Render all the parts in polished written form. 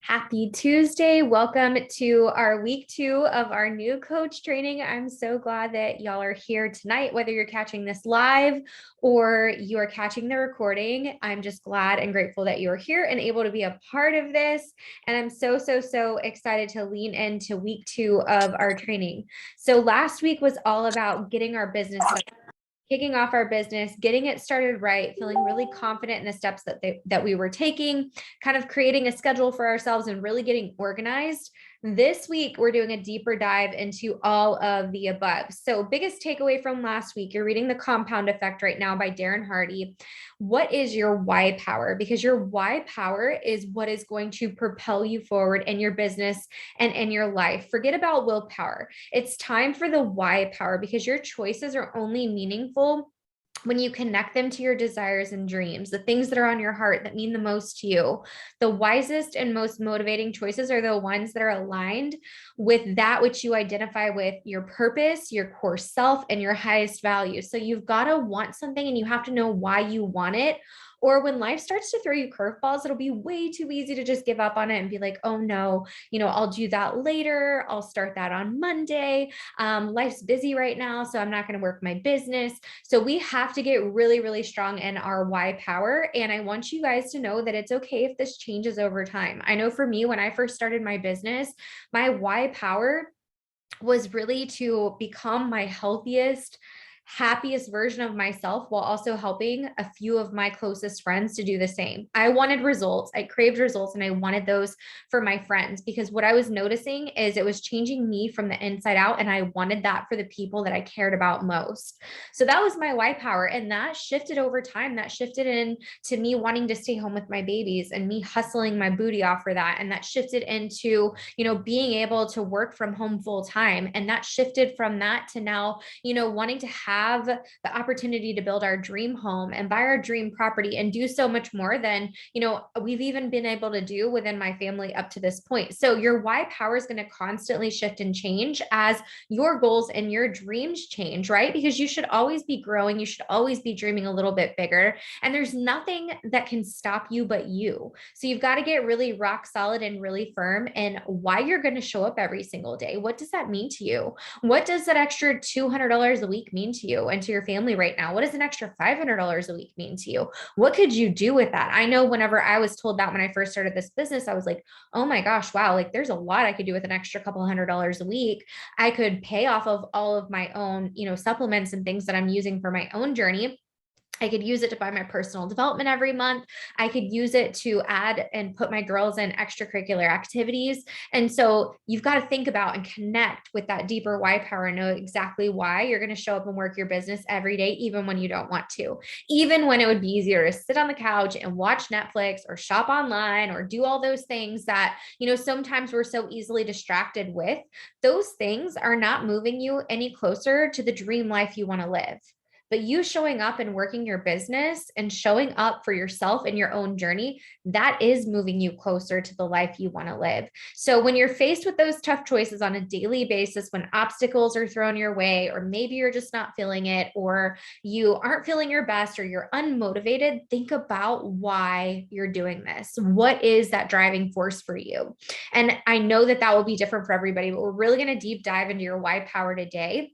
Happy Tuesday. Welcome to our week 2 of our new coach training. I'm so glad that y'all are here tonight, whether you're catching this live or you are catching the recording. I'm just glad and grateful that you're here and able to be a part of this. And I'm so excited to lean into week 2 of our training. So last week was all about getting our business done, kicking off our business, getting it started right, feeling really confident in the steps that we were taking, kind of creating a schedule for ourselves and really getting organized. This week, we're doing a deeper dive into all of the above. So, biggest takeaway from last week, you're reading The Compound Effect right now by Darren Hardy. What is your why power? Because your why power is what is going to propel you forward in your business and in your life. Forget about willpower. It's time for the why power because your choices are only meaningful when you connect them to your desires and dreams, the things that are on your heart that mean the most to you. The wisest and most motivating choices are the ones that are aligned with that which you identify with your purpose, your core self, and your highest value. So you've got to want something and you have to know why you want it. Or when life starts to throw you curveballs, it'll be way too easy to just give up on it and be like, oh no, I'll do that later. I'll start that on Monday. Life's busy right now, so I'm not going to work my business. So we have to get really strong in our why power. And I want you guys to know that it's okay if this changes over time. I know for me, when I first started my business, my why power was really to become my healthiest, happiest version of myself while also helping a few of my closest friends to do the same. I wanted results. I craved results and I wanted those for my friends because what I was noticing is it was changing me from the inside out and I wanted that for the people that I cared about most. So that was my why power and that shifted over time. That shifted into me wanting to stay home with my babies and me hustling my booty off for that. And that shifted into, being able to work from home full time. And that shifted from that to now, wanting to have the opportunity to build our dream home and buy our dream property and do so much more than, we've even been able to do within my family up to this point. So your why power is going to constantly shift and change as your goals and your dreams change, right? Because you should always be growing. You should always be dreaming a little bit bigger. And there's nothing that can stop you but you. So you've got to get really rock solid and really firm in why you're going to show up every single day. What does that mean to you? What does that extra $200 a week mean to you and to your family right now? What does an extra $500 a week mean to you? What could you do with that? I know whenever I was told that when I first started this business, I was like, oh my gosh, wow, like there's a lot I could do with an extra couple $100 a week. I could pay off of all of my own, supplements and things that I'm using for my own journey. I could use it to buy my personal development every month. I could use it to add and put my girls in extracurricular activities. And so you've got to think about and connect with that deeper why power and know exactly why you're going to show up and work your business every day, even when you don't want to, even when it would be easier to sit on the couch and watch Netflix or shop online or do all those things that, sometimes we're so easily distracted with. Those things are not moving you any closer to the dream life you want to live. But you showing up and working your business and showing up for yourself and your own journey, that is moving you closer to the life you want to live. So when you're faced with those tough choices on a daily basis, when obstacles are thrown your way, or maybe you're just not feeling it, or you aren't feeling your best, or you're unmotivated, think about why you're doing this. What is that driving force for you? And I know that that will be different for everybody, but we're really going to deep dive into your why power today.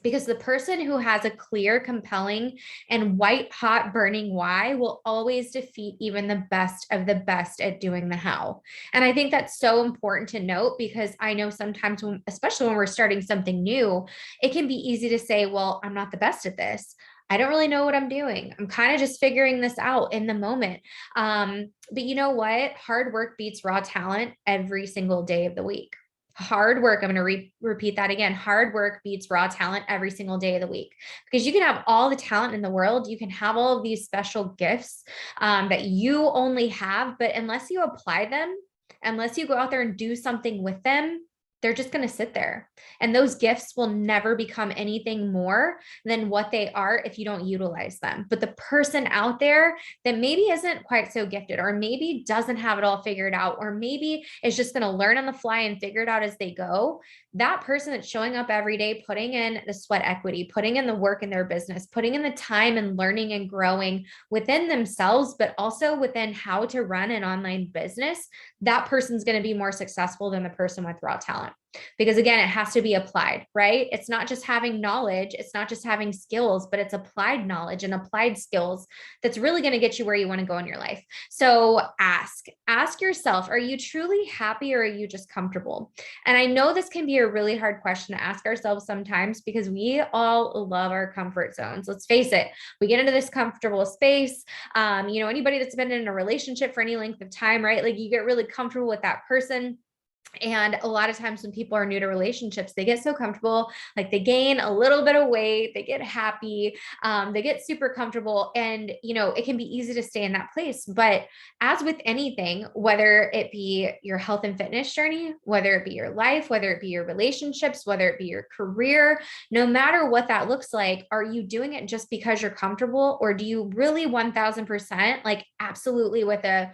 Because the person who has a clear, compelling, and white hot burning why will always defeat even the best of the best at doing the how. And I think that's so important to note because I know sometimes, especially when we're starting something new, it can be easy to say, well, I'm not the best at this. I don't really know what I'm doing. I'm kind of just figuring this out in the moment. But you know what? Hard work beats raw talent every single day of the week. Hard work. I'm going to repeat that again. Hard work beats raw talent every single day of the week because you can have all the talent in the world. You can have all of these special gifts that you only have, but unless you apply them, unless you go out there and do something with them, they're just going to sit there. And those gifts will never become anything more than what they are if you don't utilize them. But the person out there that maybe isn't quite so gifted, or maybe doesn't have it all figured out, or maybe is just going to learn on the fly and figure it out as they go, that person that's showing up every day, putting in the sweat equity, putting in the work in their business, putting in the time and learning and growing within themselves, but also within how to run an online business, that person's going to be more successful than the person with raw talent. Because again, it has to be applied, right? It's not just having knowledge, it's not just having skills, but it's applied knowledge and applied skills that's really going to get you where you want to go in your life. So ask yourself, are you truly happy or are you just comfortable? And I know this can be a really hard question to ask ourselves sometimes because we all love our comfort zones. Let's face it, we get into this comfortable space. Anybody that's been in a relationship for any length of time, right? Like you get really comfortable with that person. And a lot of times when people are new to relationships, they get so comfortable, like they gain a little bit of weight, they get happy, they get super comfortable. And, it can be easy to stay in that place. But as with anything, whether it be your health and fitness journey, whether it be your life, whether it be your relationships, whether it be your career, no matter what that looks like, are you doing it just because you're comfortable? Or do you really 1000%, like absolutely with a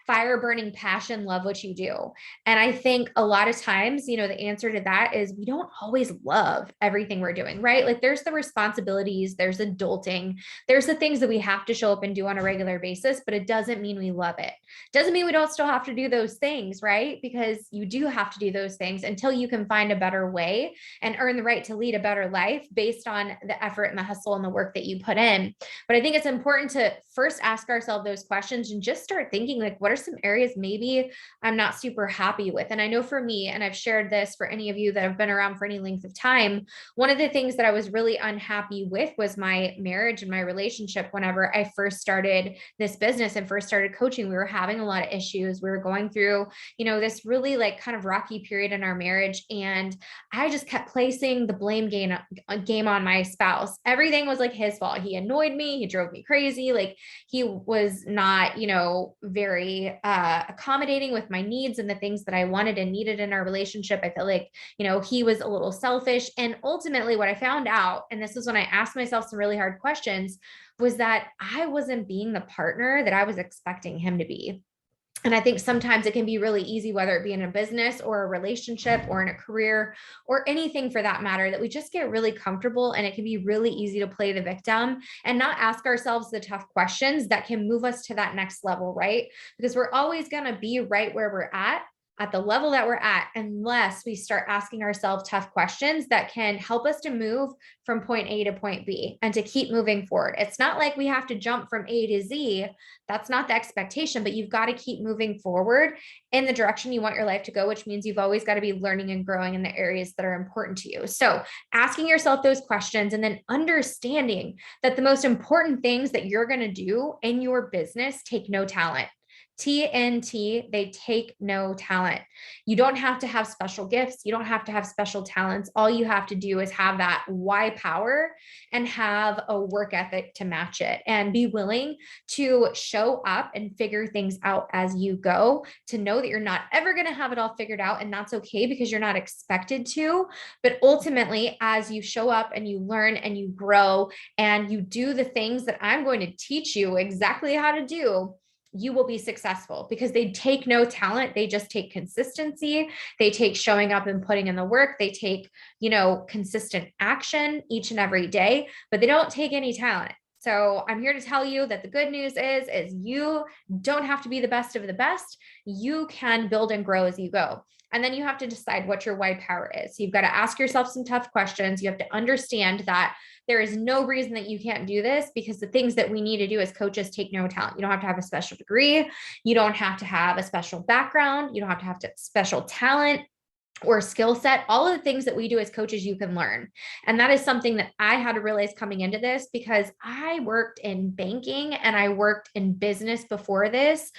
fire burning passion, love what you do? And I think a lot of times, the answer to that is we don't always love everything we're doing, right? Like there's the responsibilities, there's adulting, there's the things that we have to show up and do on a regular basis, but it doesn't mean we love it. Doesn't mean we don't still have to do those things, right? Because you do have to do those things until you can find a better way and earn the right to lead a better life based on the effort and the hustle and the work that you put in. But I think it's important to first ask ourselves those questions and just start thinking, like, what are some areas maybe I'm not super happy with? And I know for me, and I've shared this for any of you that have been around for any length of time, one of the things that I was really unhappy with was my marriage and my relationship. Whenever I first started this business and first started coaching, we were having a lot of issues. We were going through, this really like kind of rocky period in our marriage. And I just kept placing the blame game on my spouse. Everything was like his fault. He annoyed me. He drove me crazy. Like he was not, very accommodating with my needs and the things that I wanted and needed in our relationship. I felt like, he was a little selfish. And ultimately what I found out, and this is when I asked myself some really hard questions, was that I wasn't being the partner that I was expecting him to be. And I think sometimes it can be really easy, whether it be in a business or a relationship or in a career or anything for that matter, that we just get really comfortable, and it can be really easy to play the victim and not ask ourselves the tough questions that can move us to that next level, right? Because we're always going to be right where we're at the level that we're at, unless we start asking ourselves tough questions that can help us to move from point A to point B and to keep moving forward. It's not like we have to jump from A to Z. That's not the expectation, but you've got to keep moving forward in the direction you want your life to go, which means you've always got to be learning and growing in the areas that are important to you. So asking yourself those questions and then understanding that the most important things that you're going to do in your business take no talent. TNT, they take no talent. You don't have to have special gifts. You don't have to have special talents. All you have to do is have that why power and have a work ethic to match it, and be willing to show up and figure things out as you go, to know that you're not ever going to have it all figured out. And that's okay, because you're not expected to. But ultimately, as you show up and you learn and you grow and you do the things that I'm going to teach you exactly how to do, you will be successful, because they take no talent. They just take consistency. They take showing up and putting in the work. They take, consistent action each and every day, but they don't take any talent. So I'm here to tell you that the good news is you don't have to be the best of the best. You can build and grow as you go. And then you have to decide what your why power is. So you've got to ask yourself some tough questions. You have to understand that there is no reason that you can't do this, because the things that we need to do as coaches take no talent. You don't have to have a special degree. You don't have to have a special background. You don't have to special talent or skill set. All of the things that we do as coaches, you can learn. And that is something that I had to realize coming into this, because I worked in banking and I worked in business before this,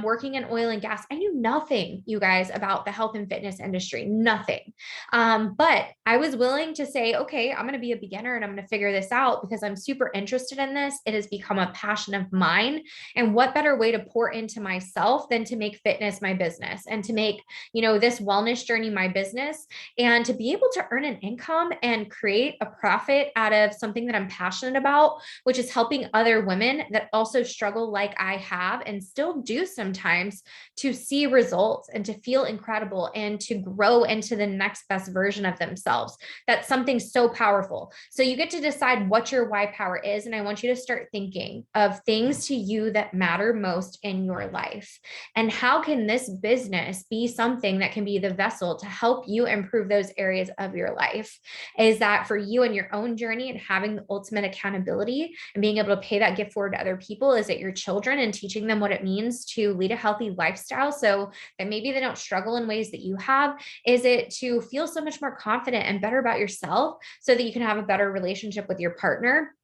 working in oil and gas. I knew nothing, you guys, about the health and fitness industry, nothing. But I was willing to say, okay, I'm going to be a beginner and I'm going to figure this out because I'm super interested in this. It has become a passion of mine. And what better way to pour into myself than to make fitness my business and to make, this wellness journey my my business and to be able to earn an income and create a profit out of something that I'm passionate about, which is helping other women that also struggle like I have and still do sometimes, to see results and to feel incredible and to grow into the next best version of themselves. That's something so powerful. So you get to decide what your why power is. And I want you to start thinking of things to you that matter most in your life. And how can this business be something that can be the vessel to help you improve those areas of your life? Is that for you and your own journey and having the ultimate accountability and being able to pay that gift forward to other people? Is it your children and teaching them what it means to lead a healthy lifestyle so that maybe they don't struggle in ways that you have? Is it to feel so much more confident and better about yourself so that you can have a better relationship with your partner?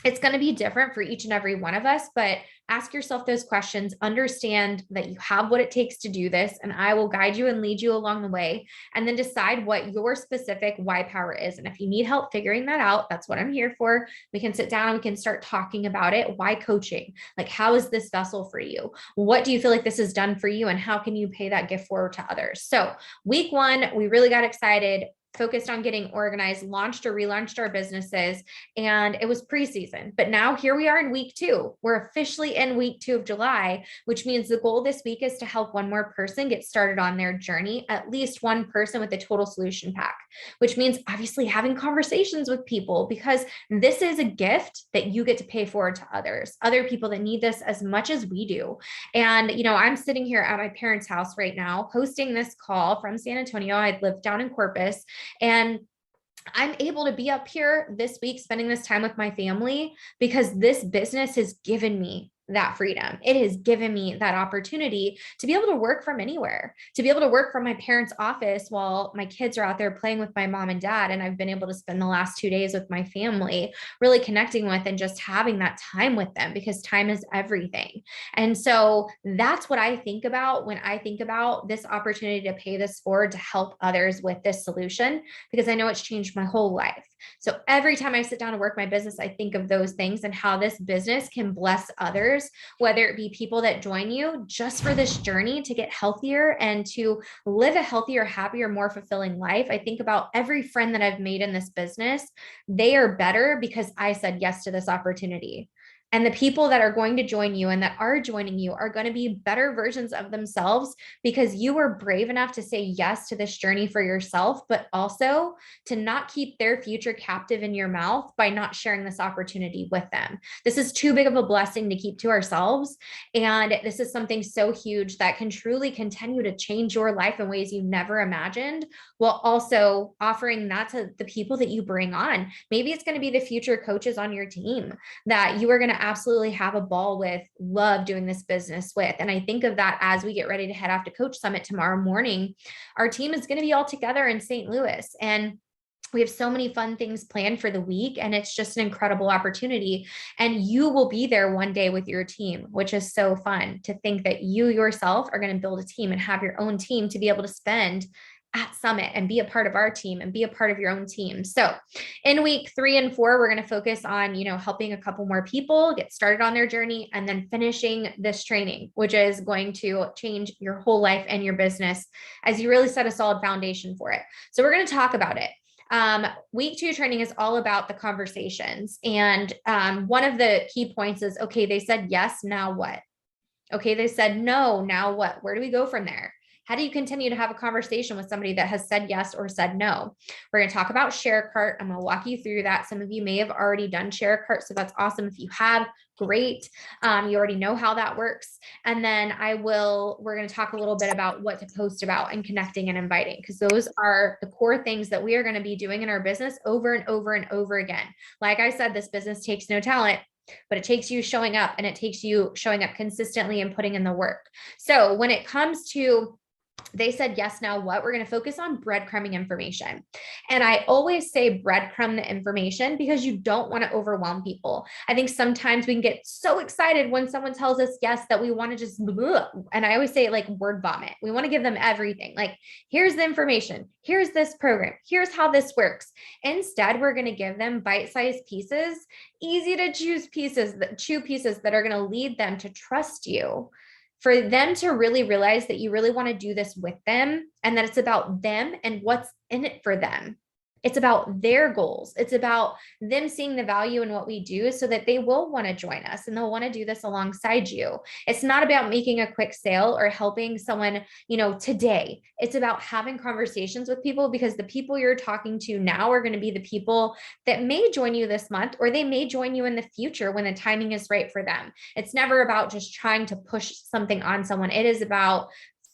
It's going to be different for each and every one of us, but ask yourself those questions, understand that you have what it takes to do this, and I will guide you and lead you along the way, and then decide what your specific why power is. And if you need help figuring that out, that's what I'm here for. We can sit down and we can start talking about it. Why coaching? Like, how is this vessel for you? What do you feel like this has done for you? And how can you pay that gift forward to others? So week one, we really got excited, focused on getting organized, launched or relaunched our businesses, and it was preseason. But now here we are in week two. We're officially in week 2 of July, which means the goal this week is to help one more person get started on their journey, at least one person with a total solution pack, which means obviously having conversations with people, because this is a gift that you get to pay forward to others, other people that need this as much as we do. And, I'm sitting here at my parents' house right now, hosting this call from San Antonio. I live down in Corpus, and I'm able to be up here this week spending this time with my family because this business has given me that freedom. It has given me that opportunity to be able to work from anywhere, to be able to work from my parents' office while my kids are out there playing with my mom and dad. And I've been able to spend the last 2 days with my family, really connecting with and just having that time with them, because time is everything. And so that's what I think about when I think about this opportunity to pay this forward to help others with this solution, because I know it's changed my whole life. So every time I sit down to work my business, I think of those things and how this business can bless others, whether it be people that join you just for this journey to get healthier and to live a healthier, happier, more fulfilling life. I think about every friend that I've made in this business. They are better because I said yes to this opportunity. And the people that are going to join you and that are joining you are going to be better versions of themselves because you were brave enough to say yes to this journey for yourself, but also to not keep their future captive in your mouth by not sharing this opportunity with them. This is too big of a blessing to keep to ourselves. And this is something so huge that can truly continue to change your life in ways you never imagined, while also offering that to the people that you bring on. Maybe it's going to be the future coaches on your team that you are going to absolutely have a ball with, love doing this business with. And I think of that as we get ready to head off to Coach Summit tomorrow morning. Our team is going to be all together in St. Louis, and we have so many fun things planned for the week, and it's just an incredible opportunity. And you will be there one day with your team, which is so fun to think that you yourself are going to build a team and have your own team to be able to spend at Summit and be a part of our team and be a part of your own team. So in week 3 and 4, we're going to focus on, helping a couple more people get started on their journey, and then finishing this training, which is going to change your whole life and your business as you really set a solid foundation for it. So we're going to talk about it. Week 2 training is all about the conversations. And one of the key points is, okay, they said yes, now what? Okay, they said no, now what? Where do we go from there? How do you continue to have a conversation with somebody that has said yes or said no? We're going to talk about ShareCart. I'm going to walk you through that. Some of you may have already done ShareCart, so that's awesome. If you have, great. You already know how that works. And then we're going to talk a little bit about what to post about and connecting and inviting, because those are the core things that we are going to be doing in our business over and over and over again. Like I said, this business takes no talent, but it takes you showing up, and it takes you showing up consistently and putting in the work. So when it comes to they said yes, now what? We're going to focus on breadcrumbing information. And I always say breadcrumb the information because you don't want to overwhelm people. I think sometimes we can get so excited when someone tells us yes that we want to just, and I always say like word vomit. We want to give them everything. Like, here's the information. Here's this program. Here's how this works. Instead, we're going to give them bite-sized pieces, easy to chew pieces that are going to lead them to trust you, for them to really realize that you really want to do this with them and that it's about them and what's in it for them. It's about their goals. It's about them seeing the value in what we do so that they will want to join us and they'll want to do this alongside you. It's not about making a quick sale or helping someone, today. It's about having conversations with people, because the people you're talking to now are going to be the people that may join you this month, or they may join you in the future when the timing is right for them. It's never about just trying to push something on someone. It is about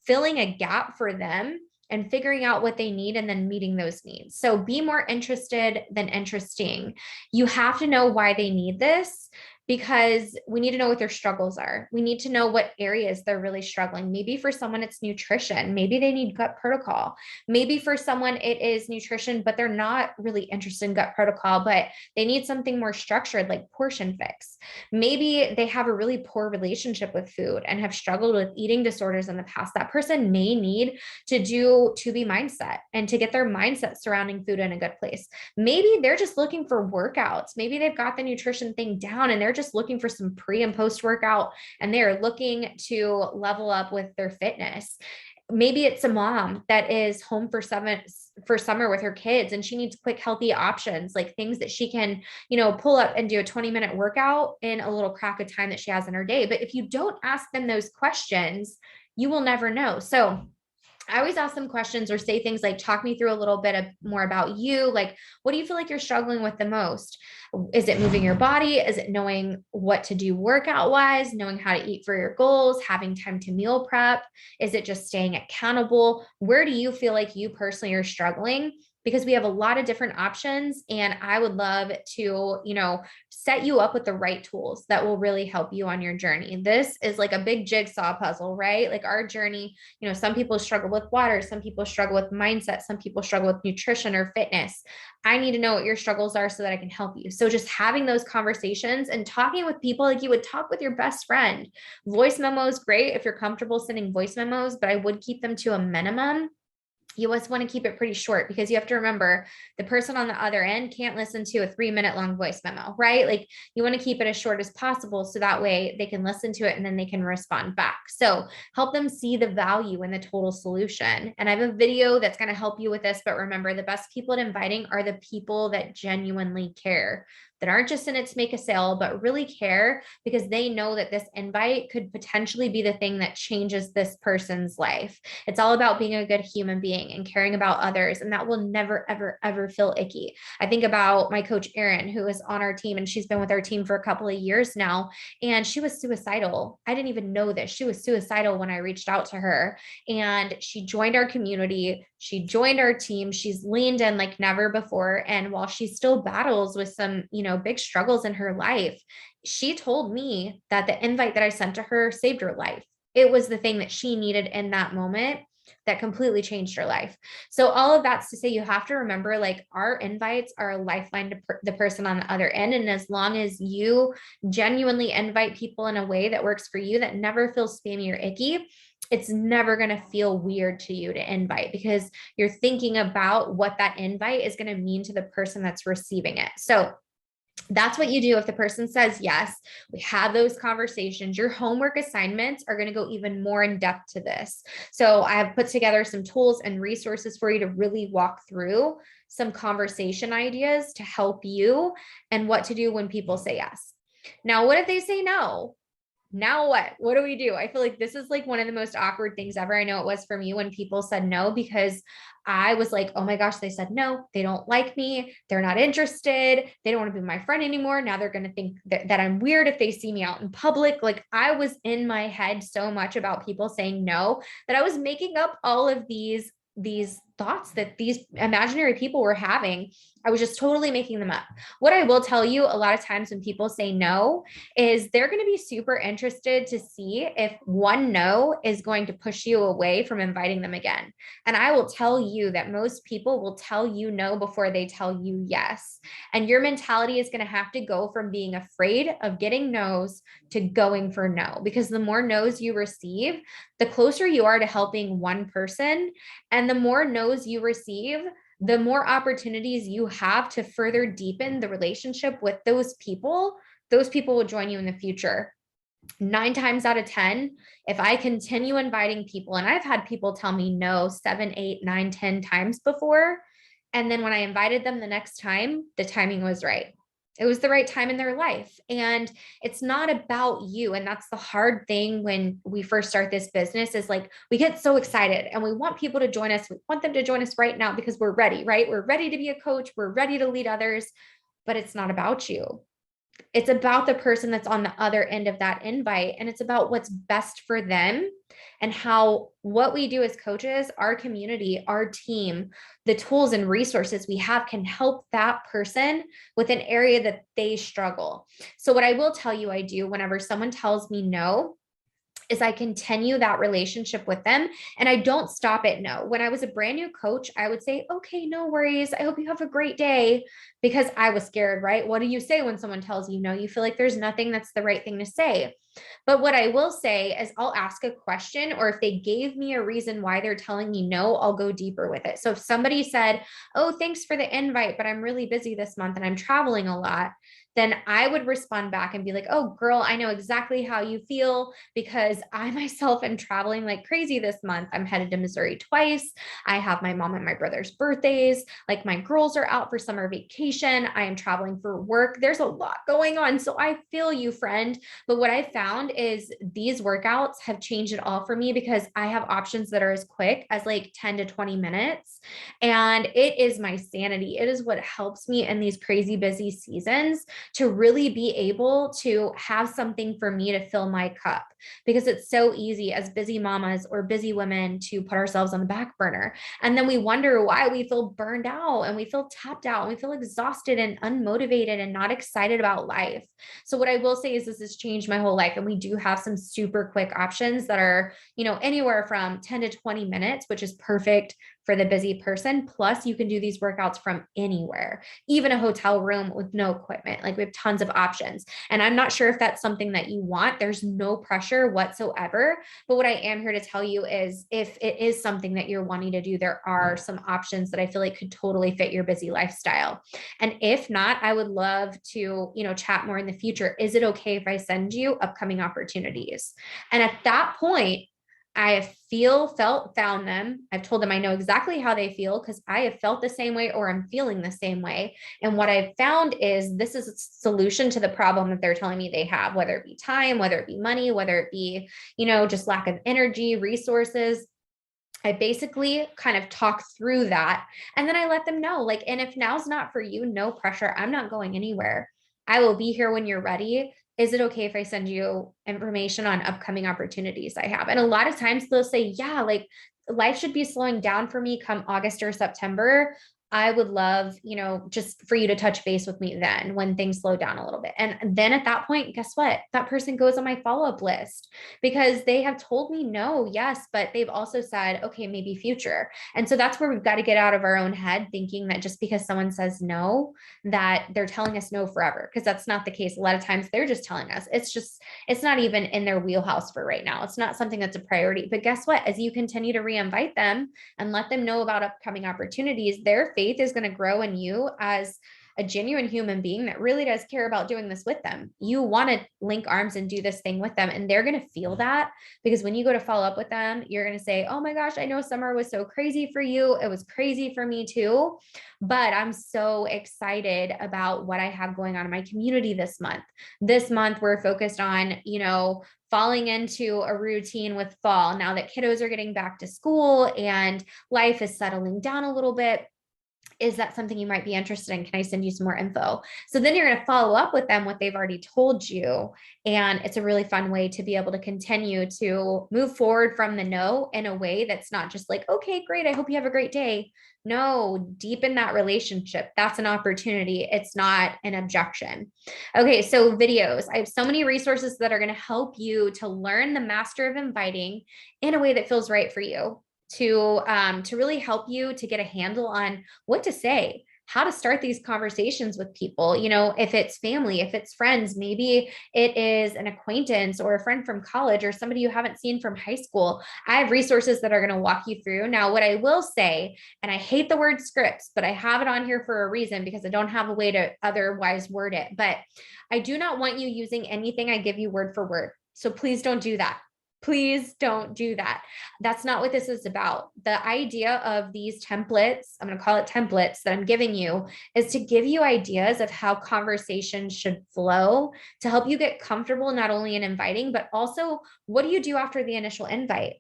filling a gap for them and figuring out what they need and then meeting those needs. So be more interested than interesting. You have to know why they need this, because we need to know what their struggles are. We need to know what areas they're really struggling. Maybe for someone, it's nutrition. Maybe they need gut protocol. Maybe for someone, it is nutrition, but they're not really interested in gut protocol, but they need something more structured, like portion fix. Maybe they have a really poor relationship with food and have struggled with eating disorders in the past. That person may need to do 2B mindset and to get their mindset surrounding food in a good place. Maybe they're just looking for workouts. Maybe they've got the nutrition thing down and they're just looking for some pre and post workout, and they're looking to level up with their fitness. Maybe it's a mom that is home for summer with her kids, and she needs quick, healthy options, like things that she can, pull up and do a 20-minute workout in a little crack of time that she has in her day. But if you don't ask them those questions, you will never know. So I always ask them questions or say things like, talk me through a little bit more about you. Like, what do you feel like you're struggling with the most? Is it moving your body? Is it knowing what to do workout wise, knowing how to eat for your goals, having time to meal prep? Is it just staying accountable? Where do you feel like you personally are struggling? Because we have a lot of different options, and I would love to, set you up with the right tools that will really help you on your journey. This is like a big jigsaw puzzle, right? Like our journey, some people struggle with water, some people struggle with mindset, some people struggle with nutrition or fitness. I need to know what your struggles are so that I can help you. So just having those conversations and talking with people like you would talk with your best friend. Voice memos, great if you're comfortable sending voice memos, but I would keep them to a minimum. You always want to keep it pretty short, because you have to remember the person on the other end can't listen to a 3-minute long voice memo, right? Like you want to keep it as short as possible so that way they can listen to it and then they can respond back. So help them see the value in the total solution. And I have a video that's going to help you with this, but remember, the best people at inviting are the people that genuinely care, that aren't just in it to make a sale, but really care because they know that this invite could potentially be the thing that changes this person's life. It's all about being a good human being and caring about others. And that will never, ever, ever feel icky. I think about my coach, Erin, who is on our team, and she's been with our team for a couple of years now. And she was suicidal. I didn't even know this. She was suicidal when I reached out to her, and she joined our community. She joined our team. She's leaned in like never before. And while she still battles with some, big struggles in her life, she told me that the invite that I sent to her saved her life. It was the thing that she needed in that moment that completely changed her life. So all of that's to say, you have to remember, like, our invites are a lifeline to the person on the other end. And as long as you genuinely invite people in a way that works for you, that never feels spammy or icky, it's never going to feel weird to you to invite, because you're thinking about what that invite is going to mean to the person that's receiving it. So that's what you do. If the person says yes, we have those conversations. Your homework assignments are going to go even more in depth to this. So I have put together some tools and resources for you to really walk through some conversation ideas to help you and what to do when people say yes. Now, what if they say no? Now what? What do we do? I feel like this is like one of the most awkward things ever. I know it was for me when people said no, because I was like, oh my gosh, they said no. They don't like me. They're not interested. They don't want to be my friend anymore. Now they're going to think that I'm weird if they see me out in public. Like, I was in my head so much about people saying no that I was making up all of these thoughts that these imaginary people were having. I was just totally making them up. What I will tell you, a lot of times when people say no, is they're going to be super interested to see if one no is going to push you away from inviting them again. And I will tell you that most people will tell you no before they tell you yes. And your mentality is going to have to go from being afraid of getting no's to going for no, because the more no's you receive, the closer you are to helping one person. And the more no's you receive, the more opportunities you have to further deepen the relationship with those people will join you in the future. 9 times out of 10, if I continue inviting people, and I've had people tell me no 7, 8, 9, 10 times before. And then when I invited them the next time, the timing was right. It was the right time in their life. And it's not about you. And that's the hard thing when we first start this business is like, we get so excited and we want people to join us. We want them to join us right now because we're ready, right? We're ready to be a coach. We're ready to lead others, but it's not about you. It's about the person that's on the other end of that invite. And it's about what's best for them and how what we do as coaches, our community, our team, the tools and resources we have can help that person with an area that they struggle. So, what I will tell you, I do whenever someone tells me no, is I continue that relationship with them and I don't stop at no. When I was a brand new coach, I would say, okay, no worries. I hope you have a great day because I was scared, right? What do you say when someone tells you no? You feel like there's nothing that's the right thing to say. But what I will say is I'll ask a question, or if they gave me a reason why they're telling me no, I'll go deeper with it. So if somebody said, oh, thanks for the invite, but I'm really busy this month and I'm traveling a lot, then I would respond back and be like, oh, girl, I know exactly how you feel because I myself am traveling like crazy this month. I'm headed to Missouri twice. I have my mom and my brother's birthdays. Like my girls are out for summer vacation. I am traveling for work. There's a lot going on. So I feel you, friend. But what I found is these workouts have changed it all for me because I have options that are as quick as like 10 to 20 minutes. And it is my sanity. It is what helps me in these crazy busy seasons to really be able to have something for me to fill my cup, because it's so easy as busy mamas or busy women to put ourselves on the back burner. And then we wonder why we feel burned out and we feel tapped out and we feel exhausted and unmotivated and not excited about life. So what I will say is this has changed my whole life. And we do have some super quick options that are, anywhere from 10 to 20 minutes, which is perfect for the busy person. Plus, you can do these workouts from anywhere, even a hotel room with no equipment. Like we have tons of options. And I'm not sure if that's something that you want. There's no pressure whatsoever. But what I am here to tell you is if it is something that you're wanting to do, there are some options that I feel like could totally fit your busy lifestyle. And if not, I would love to, chat more in the future. Is it okay if I send you upcoming opportunities? And at that point, I have found them. I've told them I know exactly how they feel because I have felt the same way or I'm feeling the same way. And what I've found is this is a solution to the problem that they're telling me they have, whether it be time, whether it be money, whether it be, just lack of energy, resources. I basically kind of talk through that. And then I let them know, like, and if now's not for you, no pressure. I'm not going anywhere. I will be here when you're ready. Is it okay if I send you information on upcoming opportunities I have? And a lot of times they'll say, yeah, like life should be slowing down for me come August or September. I would love, just for you to touch base with me then when things slow down a little bit. And then at that point, guess what? That person goes on my follow-up list because they have told me no, yes, but they've also said, okay, maybe future. And so that's where we've got to get out of our own head thinking that just because someone says no, that they're telling us no forever, because that's not the case. A lot of times they're just telling us it's not even in their wheelhouse for right now. It's not something that's a priority. But guess what? As you continue to re-invite them and let them know about upcoming opportunities, their faith is going to grow in you as a genuine human being that really does care about doing this with them. You want to link arms and do this thing with them, and they're going to feel that, because when you go to follow up with them, you're going to say, oh my gosh, I know summer was so crazy for you. It was crazy for me too, but I'm so excited about what I have going on in my community this month. This month, we're focused on, falling into a routine with fall now that kiddos are getting back to school and life is settling down a little bit. Is that something you might be interested in? Can I send you some more info? So then you're going to follow up with them what they've already told you. And it's a really fun way to be able to continue to move forward from the no in a way that's not just like, okay, great, I hope you have a great day. No, deepen that relationship. That's an opportunity. It's not an objection. Okay, so videos. I have so many resources that are going to help you to learn the master of inviting in a way that feels right for you, to really help you to get a handle on what to say, how to start these conversations with people. If it's family, if it's friends, maybe it is an acquaintance or a friend from college or somebody you haven't seen from high school. I have resources that are going to walk you through. Now, what I will say, and I hate the word scripts, but I have it on here for a reason because I don't have a way to otherwise word it, but I do not want you using anything I give you word for word. So please don't do that. Please don't do that. That's not what this is about. The idea of these templates, I'm going to call it templates that I'm giving you, is to give you ideas of how conversations should flow to help you get comfortable not only in inviting, but also what do you do after the initial invite?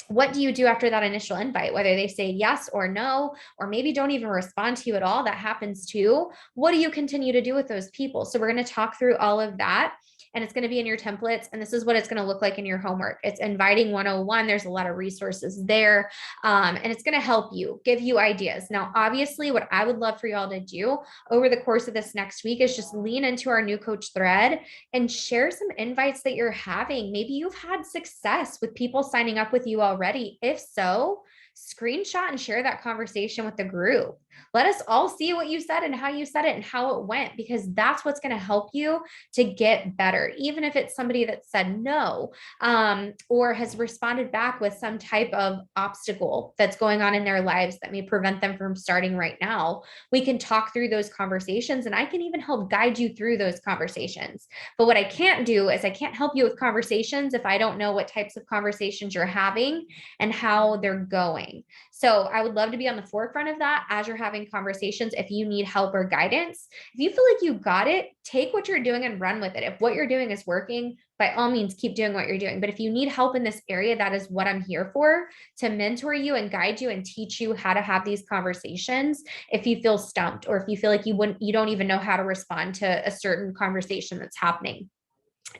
What do you do after that initial invite, whether they say yes or no, or maybe don't even respond to you at all? That happens too. What do you continue to do with those people? So we're going to talk through all of that, and it's going to be in your templates. And this is what it's going to look like in your homework. It's inviting 101. There's a lot of resources there. And it's going to help you, give you ideas. Now, obviously, what I would love for y'all to do over the course of this next week is just lean into our new coach thread and share some invites that you're having. Maybe you've had success with people signing up with you already. If so, screenshot and share that conversation with the group. Let us all see what you said and how you said it and how it went, because that's what's going to help you to get better. Even if it's somebody that said no, or has responded back with some type of obstacle that's going on in their lives that may prevent them from starting right now, we can talk through those conversations, and I can even help guide you through those conversations. But what I can't do is I can't help you with conversations if I don't know what types of conversations you're having and how they're going. So I would love to be on the forefront of that as you're having conversations. If you need help or guidance, if you feel like you got it, take what you're doing and run with it. If what you're doing is working, by all means, keep doing what you're doing. But if you need help in this area, that is what I'm here for, to mentor you and guide you and teach you how to have these conversations. If you feel stumped, or if you feel like you don't even know how to respond to a certain conversation that's happening.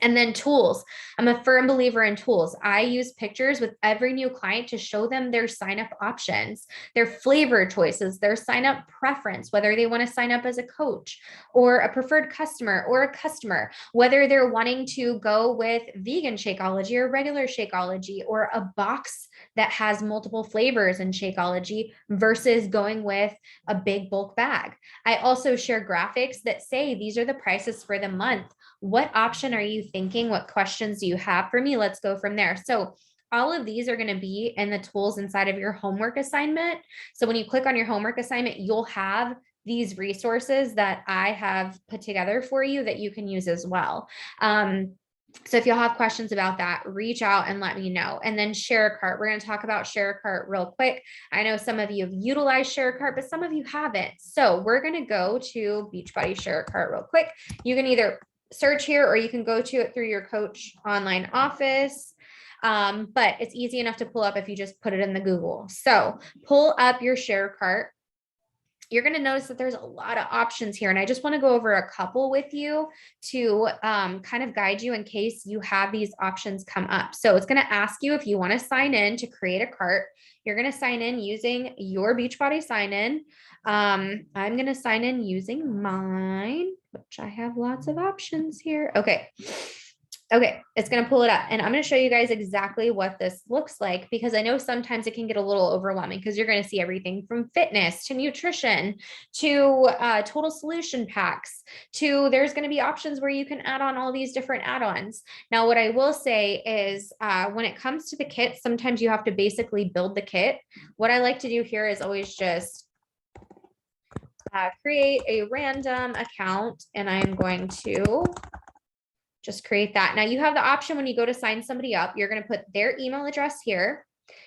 And then tools. I'm a firm believer in tools. I use pictures with every new client to show them their sign up options, their flavor choices, their sign up preference, whether they want to sign up as a coach or a preferred customer or a customer, whether they're wanting to go with vegan Shakeology or regular Shakeology, or a box that has multiple flavors in Shakeology versus going with a big bulk bag. I also share graphics that say these are the prices for the month. What option are you thinking? What questions do you have for me? Let's go from there. So all of these are going to be in the tools inside of your homework assignment. So when you click on your homework assignment, you'll have these resources that I have put together for you that you can use as well. So if you'll have questions about that, reach out and let me know. And then ShareCart. We're going to talk about ShareCart real quick. I know some of you have utilized ShareCart, but some of you haven't. So we're going to go to Beachbody ShareCart real quick. You can either search here, or you can go to it through your coach online office. But it's easy enough to pull up if you just put it in the Google. So pull up your ShareCart. You're going to notice that there's a lot of options here. And I just want to go over a couple with you to kind of guide you in case you have these options come up. So it's going to ask you if you want to sign in to create a cart. You're going to sign in using your Beachbody sign in. I'm going to sign in using mine, which I have lots of options here. Okay. It's going to pull it up, and I'm going to show you guys exactly what this looks like, because I know sometimes it can get a little overwhelming because you're going to see everything from fitness to nutrition to total solution packs to there's going to be options where you can add on all these different add-ons. Now, what I will say is when it comes to the kit, sometimes you have to basically build the kit. What I like to do here is always just create a random account, and I'm going to just create that. Now you have the option when you go to sign somebody up, you're going to put their email address here.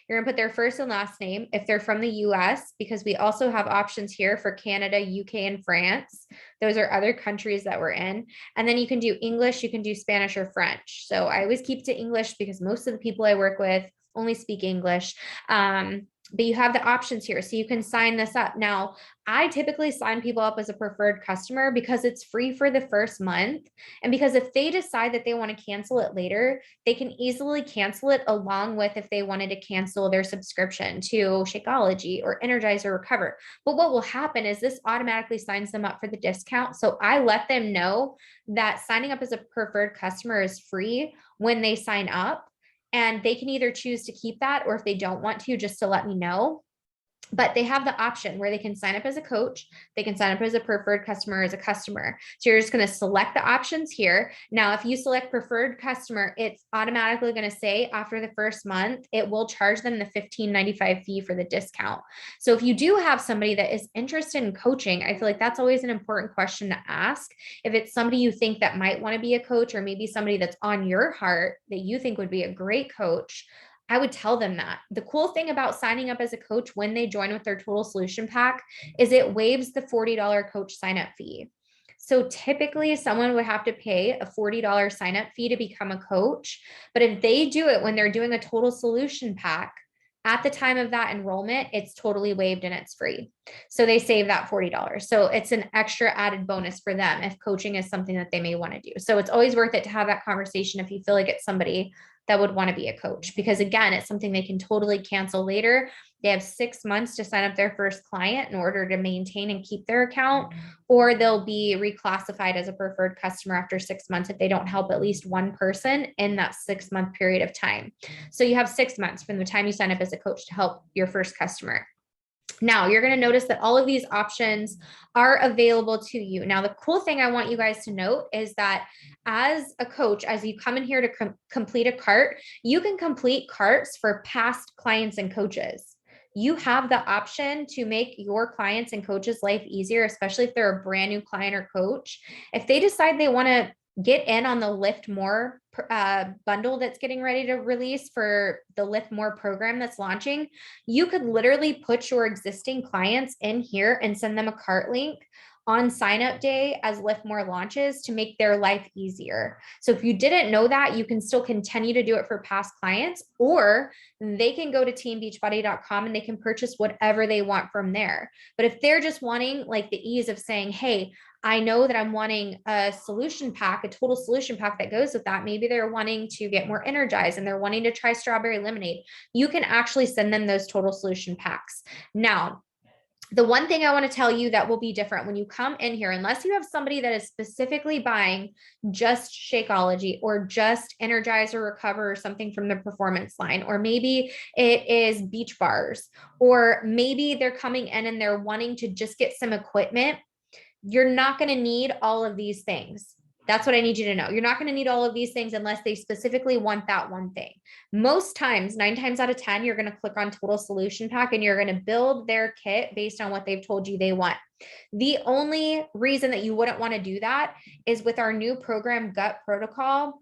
You're going to put their first and last name if they're from the US, because we also have options here for Canada, UK, and France. Those are other countries that we're in. And then you can do English, you can do Spanish or French. So I always keep to English because most of the people I work with only speak English. But you have the options here. So you can sign this up. Now, I typically sign people up as a preferred customer because it's free for the first month. And because if they decide that they want to cancel it later, they can easily cancel it along with if they wanted to cancel their subscription to Shakeology or Energize or Recover. But what will happen is this automatically signs them up for the discount. So I let them know that signing up as a preferred customer is free when they sign up. And they can either choose to keep that, or if they don't want to, just to let me know. But they have the option where they can sign up as a coach. They can sign up as a preferred customer, as a customer. So you're just going to select the options here. Now, if you select preferred customer, it's automatically going to say after the first month, it will charge them the $15.95 fee for the discount. So if you do have somebody that is interested in coaching, I feel like that's always an important question to ask. If it's somebody you think that might want to be a coach, or maybe somebody that's on your heart that you think would be a great coach, I would tell them that. The cool thing about signing up as a coach when they join with their total solution pack is it waives the $40 coach sign up fee. So typically someone would have to pay a $40 sign up fee to become a coach. But if they do it when they're doing a total solution pack, at the time of that enrollment, it's totally waived and it's free. So they save that $40. So it's an extra added bonus for them if coaching is something that they may want to do. So it's always worth it to have that conversation if you feel like it's somebody that would want to be a coach, because again, it's something they can totally cancel later. They have 6 months to sign up their first client in order to maintain and keep their account, or they'll be reclassified as a preferred customer after 6 months if they don't help at least one person in that 6-month period of time. So you have 6 months from the time you sign up as a coach to help your first customer. Now you're going to notice that all of these options are available to you. Now, the cool thing I want you guys to note is that as a coach, as you come in here to complete a cart, you can complete carts for past clients and coaches. You have the option to make your clients and coaches' life easier, especially if they're a brand new client or coach. If they decide they want to get in on the Lift More bundle that's getting ready to release for the Lift More program that's launching, you could literally put your existing clients in here and send them a cart link on sign up day as Lift More launches to make their life easier. So if you didn't know that, you can still continue to do it for past clients, or they can go to teambeachbody.com and they can purchase whatever they want from there. But if they're just wanting like the ease of saying, hey, I know that I'm wanting a solution pack, a total solution pack that goes with that. Maybe they're wanting to get more energized and they're wanting to try strawberry lemonade. You can actually send them those total solution packs. Now, the one thing I want to tell you that will be different when you come in here, unless you have somebody that is specifically buying just Shakeology or just Energize or Recover or something from the performance line, or maybe it is Beach Bars, or maybe they're coming in and they're wanting to just get some equipment, you're not going to need all of these things. That's what I need you to know. You're not going to need all of these things unless they specifically want that one thing. Most times, 9 times out of 10, you're going to click on Total Solution Pack and you're going to build their kit based on what they've told you they want. The only reason that you wouldn't want to do that is with our new program, Gut Protocol.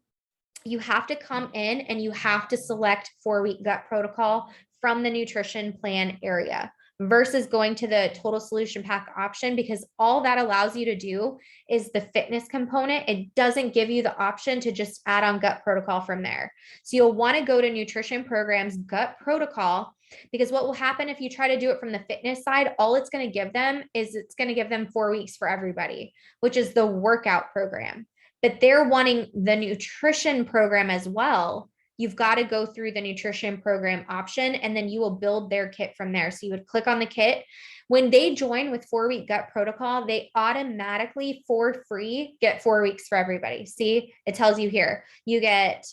You have to come in and you have to select 4-week gut protocol from the nutrition plan area versus going to the total solution pack option, because all that allows you to do is the fitness component. It doesn't give you the option to just add on gut protocol from there. So you'll want to go to nutrition programs gut protocol, because what will happen if you try to do it from the fitness side, all it's going to give them is it's going to give them 4 weeks for everybody, which is the workout program. But they're wanting the nutrition program as well. You've got to go through the nutrition program option, and then you will build their kit from there. So you would click on the kit. When they join with 4-week gut protocol, they automatically for free get 4 weeks for everybody. See, it tells you here, you get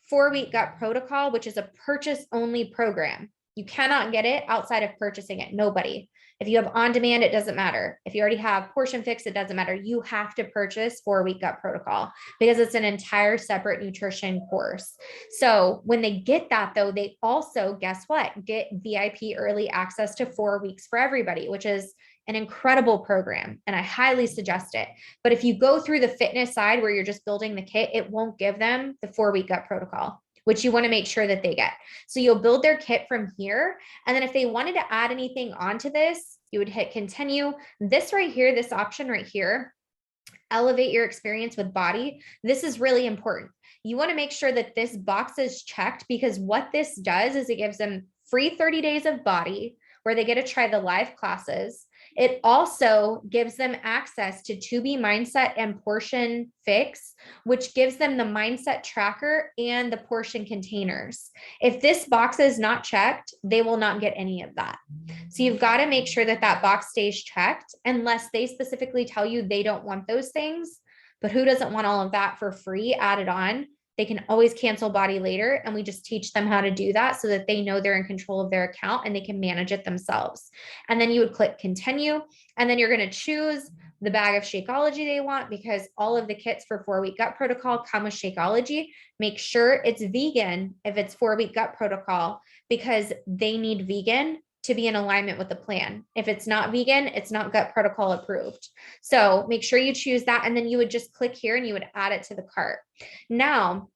4-week gut protocol, which is a purchase only program. You cannot get it outside of purchasing it. Nobody. If you have on demand, it doesn't matter. If you already have Portion Fix, it doesn't matter. You have to purchase 4-week gut protocol because it's an entire separate nutrition course. So when they get that though, they also, guess what? Get VIP early access to 4 weeks for everybody, which is an incredible program. And I highly suggest it. But if you go through the fitness side where you're just building the kit, it won't give them the 4-week gut protocol, which you want to make sure that they get. So you'll build their kit from here. And then if they wanted to add anything onto this, you would hit continue. This right here, this option right here, elevate your experience with body. This is really important. You want to make sure that this box is checked, because what this does is it gives them free 30 days of body where they get to try the live classes. It also gives them access to 2B Mindset and Portion Fix, which gives them the mindset tracker and the portion containers. If this box is not checked, they will not get any of that. So you've got to make sure that that box stays checked, unless they specifically tell you they don't want those things. But who doesn't want all of that for free added on? They can always cancel body later. And we just teach them how to do that so that they know they're in control of their account and they can manage it themselves. And then you would click continue. And then you're going to choose the bag of Shakeology they want, because all of the kits for 4-week gut protocol come with Shakeology. Make sure it's vegan if it's 4-week gut protocol, because they need vegan to be in alignment with the plan. If it's not vegan, it's not gut protocol approved. So make sure you choose that. And then you would just click here and you would add it to the cart. Now,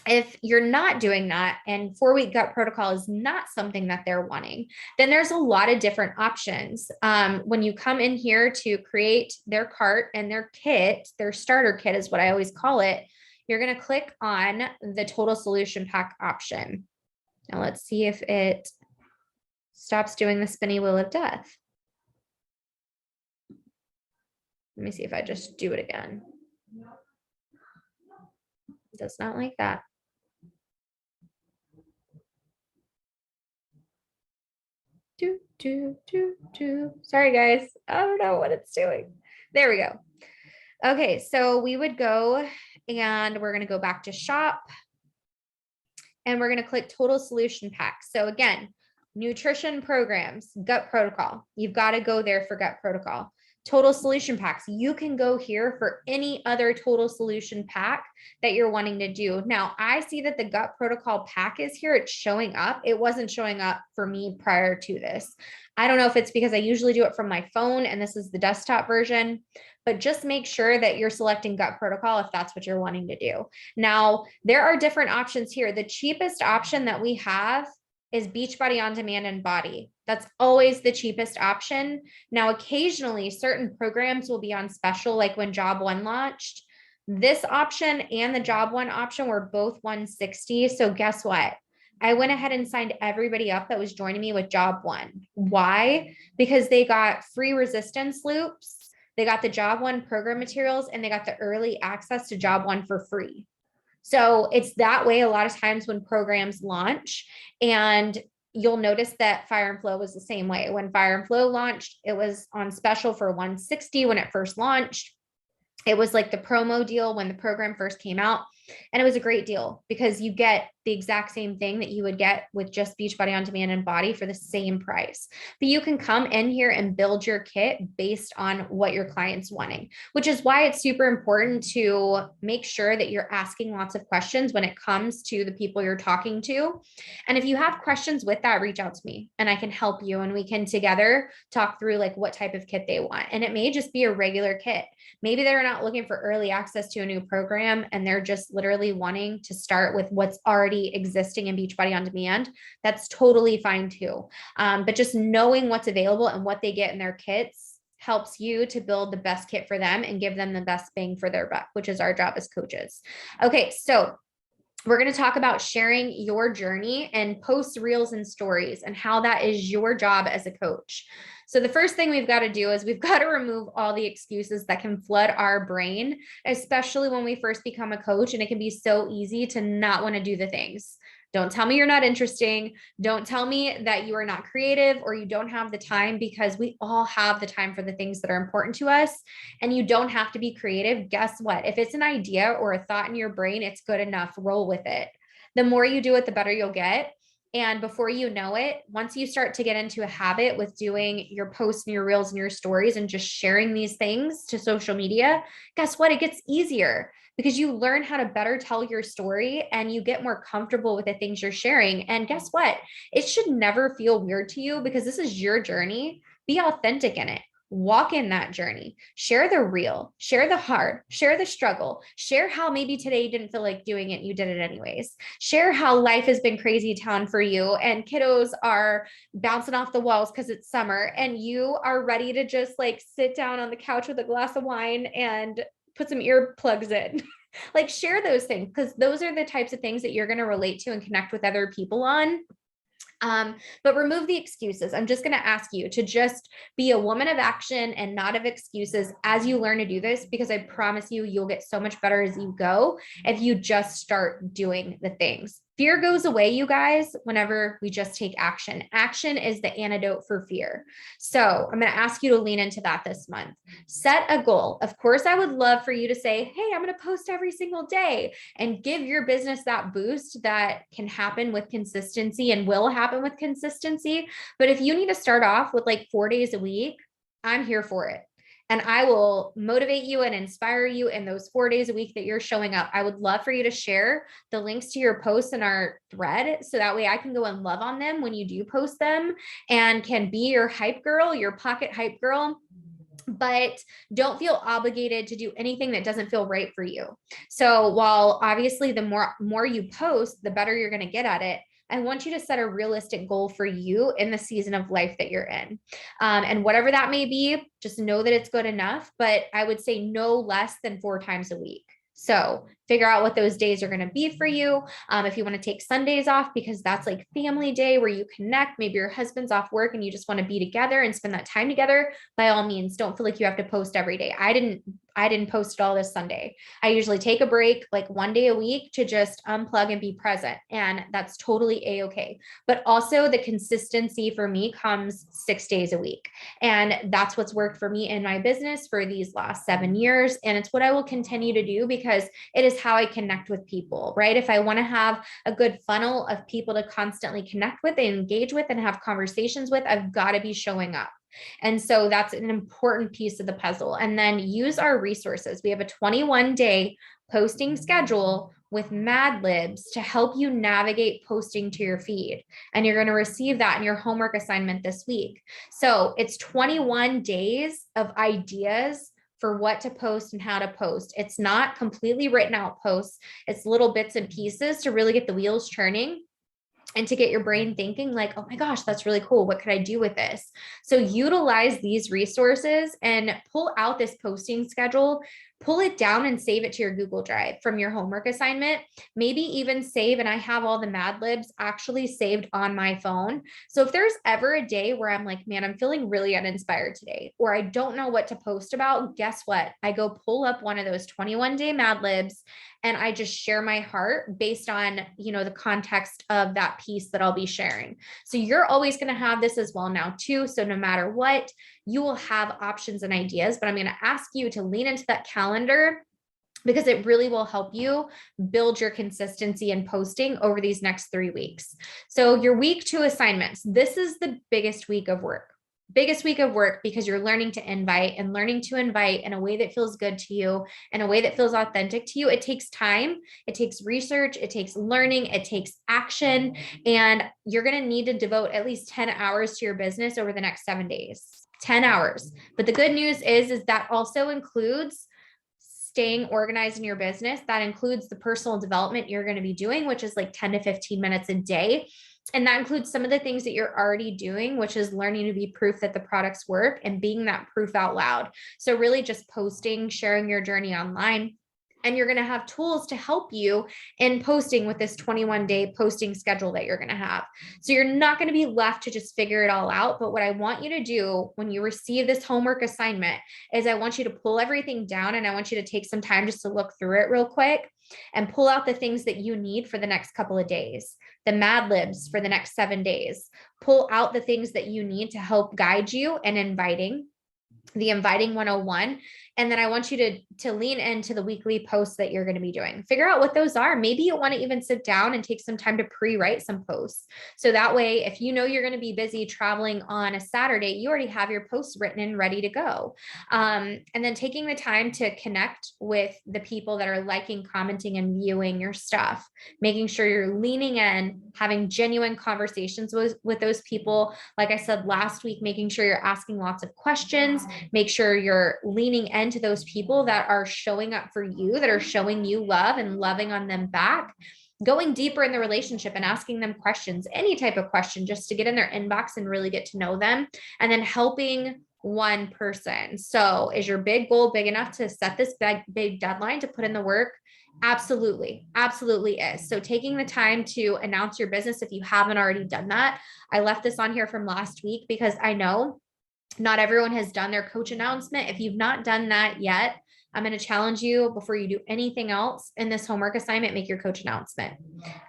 if you're not doing that and 4-week gut protocol is not something that they're wanting, then there's a lot of different options. When you come in here to create their cart and their kit, their starter kit is what I always call it, you're going to click on the total solution pack option. Now let's see if it stops doing the spinny wheel of death. Let me see if I just do it again. It does not like that. Sorry, guys. I don't know what it's doing. There we go. Okay, so we would go and we're going to go back to shop and we're going to click total solution pack. So again, nutrition programs, gut protocol. You've got to go there for gut protocol. Total solution packs. You can go here for any other total solution pack that you're wanting to do. Now, I see that the gut protocol pack is here. It's showing up. It wasn't showing up for me prior to this. I don't know if it's because I usually do it from my phone and this is the desktop version, but just make sure that you're selecting gut protocol if that's what you're wanting to do. Now, there are different options here. The cheapest option that we have is Beachbody On Demand and Body. That's always the cheapest option. Now, occasionally certain programs will be on special, like when Job One launched. This option and the Job One option were both $160. So guess what? I went ahead and signed everybody up that was joining me with Job One. Why? Because they got free resistance loops, they got the Job One program materials, and they got the early access to Job One for free. So it's that way a lot of times when programs launch, and you'll notice that Fire and Flow was the same way. When Fire and Flow launched, it was on special for $160 when it first launched. It was like the promo deal when the program first came out. And it was a great deal because you get the exact same thing that you would get with just Beachbody On Demand and Body for the same price. But you can come in here and build your kit based on what your client's wanting, which is why it's super important to make sure that you're asking lots of questions when it comes to the people you're talking to. And if you have questions with that, reach out to me and I can help you and we can together talk through like what type of kit they want. And it may just be a regular kit. Maybe they're not looking for early access to a new program and they're just literally wanting to start with what's already existing in Beachbody On Demand. That's totally fine too. But just knowing what's available and what they get in their kits helps you to build the best kit for them and give them the best bang for their buck, which is our job as coaches. Okay, so we're going to talk about sharing your journey and post reels and stories and how that is your job as a coach. So the first thing we've got to do is we've got to remove all the excuses that can flood our brain, especially when we first become a coach, and it can be so easy to not want to do the things. Don't tell me you're not interesting. Don't tell me that you are not creative or you don't have the time, because we all have the time for the things that are important to us, and you don't have to be creative. Guess what? If it's an idea or a thought in your brain, it's good enough. Roll with it. The more you do it, the better you'll get. And before you know it, once you start to get into a habit with doing your posts and your reels and your stories and just sharing these things to social media, guess what? It gets easier because you learn how to better tell your story and you get more comfortable with the things you're sharing. And guess what? It should never feel weird to you because this is your journey. Be authentic in it. Walk in that journey, share the real, share the hard, share the struggle, share how maybe today you didn't feel like doing it. You did it anyways. Share how life has been crazy town for you and kiddos are bouncing off the walls because it's summer and you are ready to just like sit down on the couch with a glass of wine and put some earplugs in. Like share those things because those are the types of things that you're going to relate to and connect with other people on. But remove the excuses. I'm just going to ask you to just be a woman of action and not of excuses as you learn to do this, because I promise you, you'll get so much better as you go if you just start doing the things. Fear goes away, you guys, whenever we just take action. Action is the antidote for fear. So I'm going to ask you to lean into that this month. Set a goal. Of course, I would love for you to say, hey, I'm going to post every single day and give your business that boost that can happen with consistency and will happen with consistency. But if you need to start off with like 4 days a week, I'm here for it. And I will motivate you and inspire you in those 4 days a week that you're showing up. I would love for you to share the links to your posts in our thread, so that way I can go and love on them when you do post them and can be your hype girl, your pocket hype girl. But don't feel obligated to do anything that doesn't feel right for you. So while obviously the more you post, the better you're going to get at it, I want you to set a realistic goal for you in the season of life that you're in. And whatever that may be, just know that it's good enough, but I would say no less than 4 times a week. So figure out what those days are going to be for you. If you want to take Sundays off because that's like family day where you connect, maybe your husband's off work and you just want to be together and spend that time together, by all means, don't feel like you have to post every day. I didn't post it all this Sunday. I usually take a break like 1 day a week to just unplug and be present. And that's totally a-okay. But also the consistency for me comes 6 days a week. And that's what's worked for me in my business for these last 7 years. And it's what I will continue to do because it is how I connect with people, right? If I want to have a good funnel of people to constantly connect with and engage with and have conversations with, I've got to be showing up. And so that's an important piece of the puzzle. And then use our resources. We have a 21-day posting schedule with Mad Libs to help you navigate posting to your feed. And you're going to receive that in your homework assignment this week. So it's 21 days of ideas for what to post and how to post. It's not completely written out posts. It's little bits and pieces to really get the wheels turning and to get your brain thinking like, oh my gosh, that's really cool. What could I do with this? So utilize these resources and pull out this posting schedule, pull it down and save it to your Google Drive from your homework assignment. Maybe even save, and I have all the Mad Libs actually saved on my phone. So if there's ever a day where I'm like, man, I'm feeling really uninspired today, or I don't know what to post about, guess what? I go pull up one of those 21-day Mad Libs and I just share my heart based on, the context of that piece that I'll be sharing. So you're always going to have this as well now too. So no matter what, you will have options and ideas, but I'm going to ask you to lean into that calendar because it really will help you build your consistency in posting over these next 3 weeks. So your week 2 assignments, this is the biggest week of work because you're learning to invite in a way that feels good to you, in a way that feels authentic to you. It takes time, it takes research, it takes learning, it takes action, and you're going to need to devote at least 10 hours to your business over the next 7 days, 10 hours. But the good news is that also includes staying organized in your business. That includes the personal development you're going to be doing, which is like 10 to 15 minutes a day. And that includes some of the things that you're already doing, which is learning to be proof that the products work and being that proof out loud. So really just posting, sharing your journey online. And you're going to have tools to help you in posting with this 21-day posting schedule that you're going to have. So you're not going to be left to just figure it all out. But what I want you to do when you receive this homework assignment is I want you to pull everything down and I want you to take some time just to look through it real quick and pull out the things that you need for the next couple of days, the Mad Libs for the next 7 days. Pull out the things that you need to help guide you in inviting, the Inviting 101. And then I want you to lean into the weekly posts that you're going to be doing. Figure out what those are. Maybe you want to even sit down and take some time to pre-write some posts. So that way, if you know you're going to be busy traveling on a Saturday, you already have your posts written and ready to go. And then taking the time to connect with the people that are liking, commenting, and viewing your stuff, making sure you're leaning in, having genuine conversations with those people. Like I said last week, making sure you're asking lots of questions, make sure you're leaning into those people that are showing up for you, that are showing you love and loving on them back, going deeper in the relationship and asking them questions, any type of question, just to get in their inbox and really get to know them, and then helping one person. So is your big goal big enough to set this big deadline to put in the work? Absolutely. Absolutely is. So taking the time to announce your business, if you haven't already done that, I left this on here from last week because I know not everyone has done their coach announcement. If you've not done that yet, I'm going to challenge you before you do anything else in this homework assignment, make your coach announcement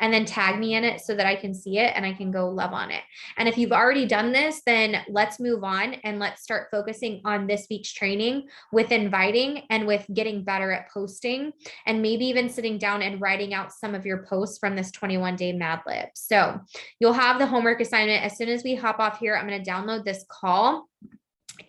and then tag me in it so that I can see it and I can go love on it. And if you've already done this, then let's move on and let's start focusing on this week's training with inviting and with getting better at posting, and maybe even sitting down and writing out some of your posts from this 21-day Mad Lib. So you'll have the homework assignment. As soon as we hop off here, I'm going to download this call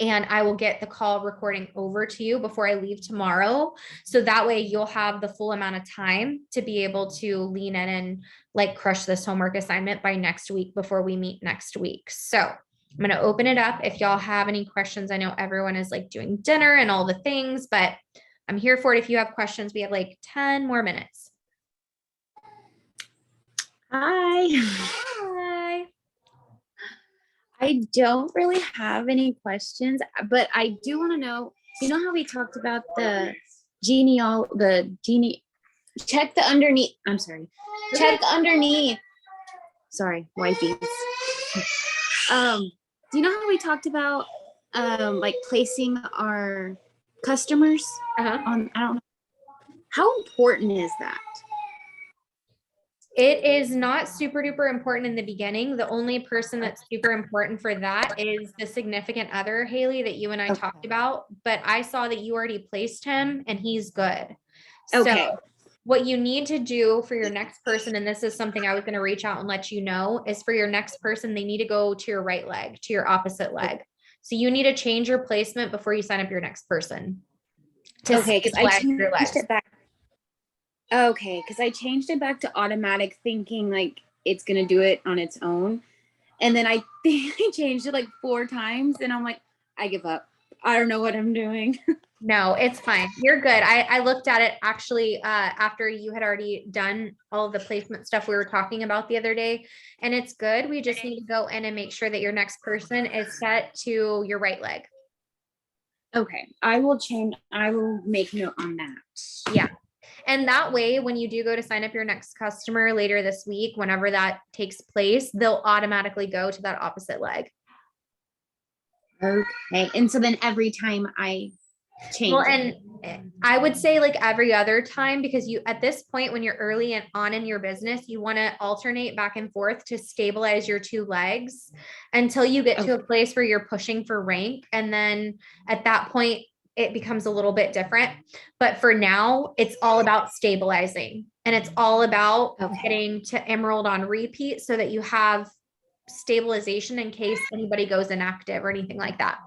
and I will get the call recording over to you before I leave tomorrow. So that way you'll have the full amount of time to be able to lean in and like crush this homework assignment by next week before we meet next week. So I'm going to open it up. If y'all have any questions, I know everyone is like doing dinner and all the things, but I'm here for it. If you have questions, we have like 10 more minutes. Hi. Hi. I don't really have any questions, but I do want to know, you know how we talked about check the underneath. I'm sorry. Check underneath. Sorry, wifey. Do you know how we talked about like placing our customers on, I don't know. How important is that? It is not super duper important in the beginning. The only person that's super important for that is the significant other, Haley, that you and I talked about. But I saw that you already placed him and he's good. Okay. So what you need to do for your next person, and this is something I was going to reach out and let you know, is for your next person, they need to go to your right leg, to your opposite leg. So you need to change your placement before you sign up your next person. Okay, because I changed it back. Okay, because I changed it back to automatic, thinking like it's gonna do it on its own, and then I think I changed it like 4 times, and I'm like, I give up. I don't know what I'm doing. No, it's fine. You're good. I looked at it actually after you had already done all of the placement stuff we were talking about the other day, and it's good. We just need to go in and make sure that your next person is set to your right leg. Okay, I will make note on that. Yeah. And that way, when you do go to sign up your next customer later this week, whenever that takes place, they'll automatically go to that opposite leg. Okay. And so then every time I change. Well, and I would say like every other time, because you, at this point, when you're early and on in your business, you want to alternate back and forth to stabilize your 2 legs until you get to a place where you're pushing for rank. And then at that point, it becomes a little bit different. But for now, it's all about stabilizing, and it's all about getting to Emerald on repeat so that you have stabilization in case anybody goes inactive or anything like that.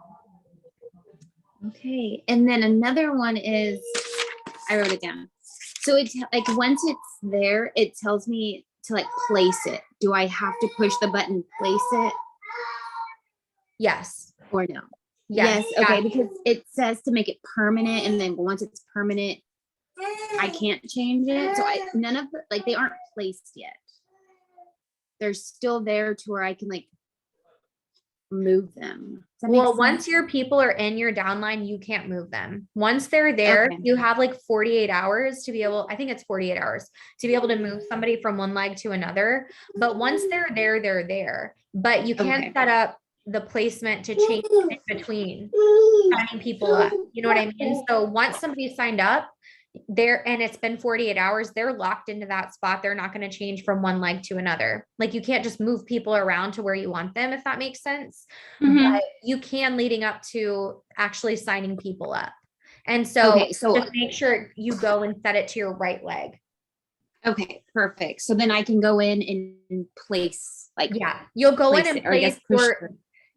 Okay. And then another one is, I wrote it down. So it's like, once it's there, it tells me to like place it. Do I have to push the button, place it? Yes. Or no? Yes. Okay. Yeah. Because it says to make it permanent. And then once it's permanent, I can't change it. So none of the, like, they aren't placed yet. They're still there to where I can like move them. Well, once your people are in your downline, you can't move them. Once they're there, you have like 48 hours to be able, I think it's 48 hours to be able to move somebody from one leg to another. But once they're there, they're there. But you can't set up the placement to change in between signing people up. You know what I mean? So once somebody's signed up there and it's been 48 hours, they're locked into that spot. They're not going to change from one leg to another. Like, you can't just move people around to where you want them, if that makes sense. But you can leading up to actually signing people up. And so just make sure you go and set it to your right leg. Okay, perfect. So then I can go in and place, like, you'll go in and place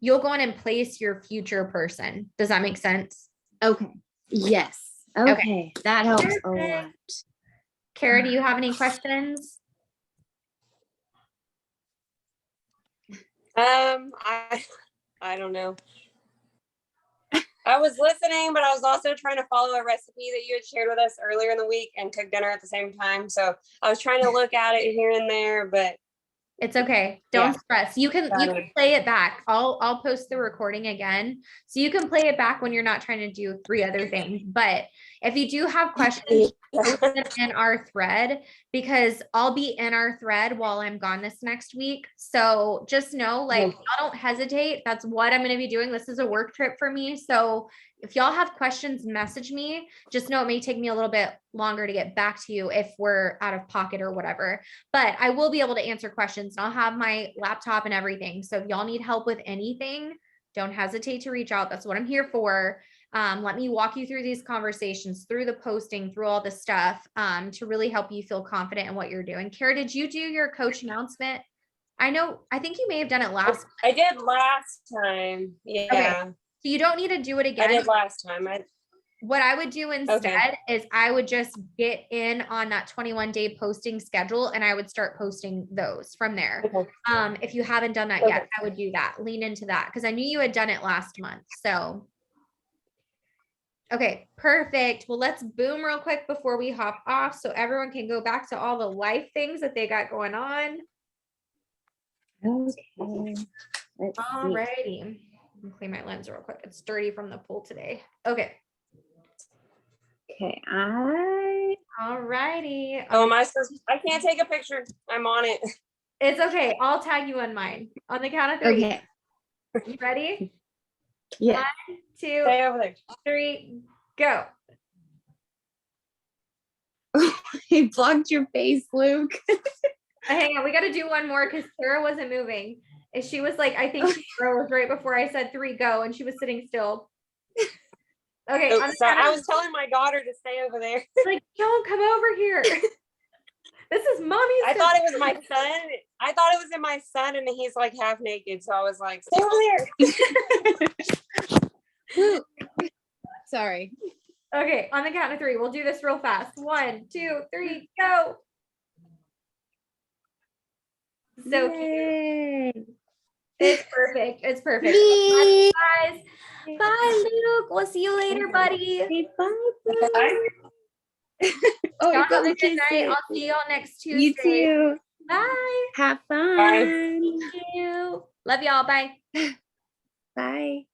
you'll go in and place your future person. Does that make sense? Okay. Yes. Okay. That helps a lot. Kara, do you have any questions? I don't know. I was listening, but I was also trying to follow a recipe that you had shared with us earlier in the week and cook dinner at the same time. So I was trying to look at it here and there, but it's okay. Don't stress. You can play it back. I'll post the recording again. So you can play it back when you're not trying to do 3 other things. But if you do have questions, post them in our thread because I'll be in our thread while I'm gone this next week. So just know, like, y'all don't hesitate. That's what I'm going to be doing. This is a work trip for me. So if y'all have questions, message me. Just know it may take me a little bit longer to get back to you if we're out of pocket or whatever, but I will be able to answer questions and I'll have my laptop and everything. So if y'all need help with anything, don't hesitate to reach out. That's what I'm here for. Let me walk you through these conversations, through the posting, through all the stuff, to really help you feel confident in what you're doing. Kara, did you do your coach announcement? I think you may have done it last. I did last time. Yeah. Okay. So you don't need to do it again. I did last time. What I would do instead is I would just get in on that 21-day posting schedule and I would start posting those from there. Okay. If you haven't done that yet, I would do that. Lean into that because I knew you had done it last month. So, okay, perfect. Well, let's boom real quick before we hop off so everyone can go back to all the life things that they got going on. Okay. Alrighty. I'm gonna clean my lens real quick. It's dirty from the pool today. Okay. Okay. Alrighty. Oh, am I supposed? I can't take a picture. I'm on it. It's okay. I'll tag you on mine. On the count of 3. Okay. You ready? Yeah. 1, 2, Stay over there. 3, go. He blocked your face, Luke. Hang on, we got to do one more because Sarah wasn't moving. And she was like, I think she froze right before I said 3, go, and she was sitting still. Okay. Oh, so I was telling my daughter to stay over there. Like, don't come over here. This is mommy's. I thought it was my son. I thought it was in my son, and he's like half naked. So I was like, stay over there. Sorry. Okay, on the count of 3, we'll do this real fast. 1, 2, 3, go. So cute. It's perfect. It's perfect. Bye, guys. Bye, Luke. We'll see you later, buddy. Okay, bye. Bye. Oh, Y'all go have a good kiss night. it. I'll see y'all next Tuesday. You too. Bye. Have fun. Bye. Thank you. Love y'all. Bye. Bye.